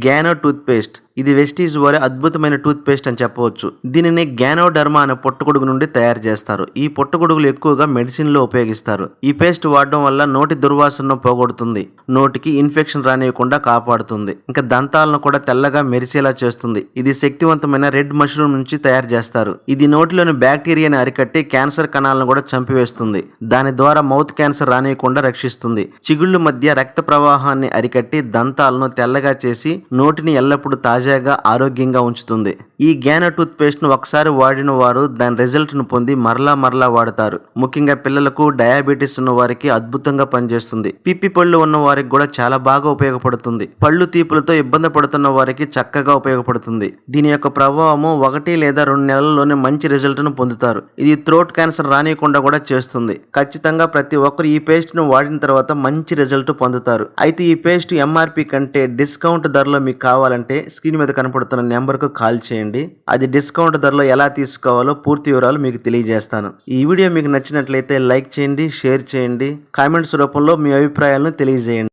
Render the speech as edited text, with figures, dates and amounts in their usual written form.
గ్యానో tooth paste. ఇది Vestige వారి అద్భుతమైన టూత్ పేస్ట్ అని చెప్పవచ్చు. దీనిని గ్యానోడర్మా అనే పుట్టగొడుగు నుండి తయారు చేస్తారు. ఈ పుట్టగొడుగులు ఎక్కువగా మెడిసిన్ లో ఉపయోగిస్తారు. ఈ పేస్ట్ వాడడం వల్ల నోటి దుర్వాసనను పోగొడుతుంది, నోటికి ఇన్ఫెక్షన్ రానియకుండా కాపాడుతుంది, ఇంకా దంతాలను కూడా తెల్లగా మెరిసేలా చేస్తుంది. ఇది శక్తివంతమైన రెడ్ మష్రూమ్ నుంచి తయారు చేస్తారు. ఇది నోటిలోని బ్యాక్టీరియాని అరికట్టి క్యాన్సర్ కణాలను కూడా చంపివేస్తుంది. దాని ద్వారా మౌత్ క్యాన్సర్ రానియకుండా రక్షిస్తుంది. చిగుళ్ళు మధ్య రక్త ప్రవాహాన్ని అరికట్టి దంతాలను తెల్లగా చేసి నోటిని ఎల్లప్పుడూ తాజాగా ఆరోగ్యంగా ఉంచుతుంది. ఈ గ్యానో టూత్ పేస్ట్ ను ఒకసారి వాడిన వారు దాని రిజల్ట్ ను పొంది మరలా వాడతారు. ముఖ్యంగా పిల్లలకు, డయాబెటీస్ ఉన్న వారికి అద్భుతంగా పనిచేస్తుంది. పిప్పి పళ్ళు ఉన్న వారికి కూడా చాలా బాగా ఉపయోగపడుతుంది. పళ్ళు తీపులతో ఇబ్బంది పడుతున్న వారికి చక్కగా ఉపయోగపడుతుంది. దీని యొక్క ప్రభావము 1 లేదా 2 నెలల్లోనే మంచి రిజల్ట్ ను పొందుతారు. ఇది థ్రోట్ క్యాన్సర్ రానియకుండా కూడా చేస్తుంది. ఖచ్చితంగా ప్రతి ఒక్కరు ఈ పేస్ట్ ను వాడిన తర్వాత మంచి రిజల్ట్ పొందుతారు. అయితే ఈ పేస్ట్ ఎంఆర్పి కంటే డిస్కౌంట్ ధరలో మీకు కావాలంటే స్క్రీన్ మీద కనపడుతున్న నెంబర్ కు కాల్ చేయండి. అది డిస్కౌంట్ ధరలో ఎలా తీసుకోవాలో పూర్తి వివరాలు మీకు తెలియజేస్తాను. ఈ వీడియో మీకు నచ్చినట్లయితే లైక్ చేయండి, షేర్ చేయండి, కామెంట్స్ రూపంలో మీ అభిప్రాయాలను తెలియజేయండి.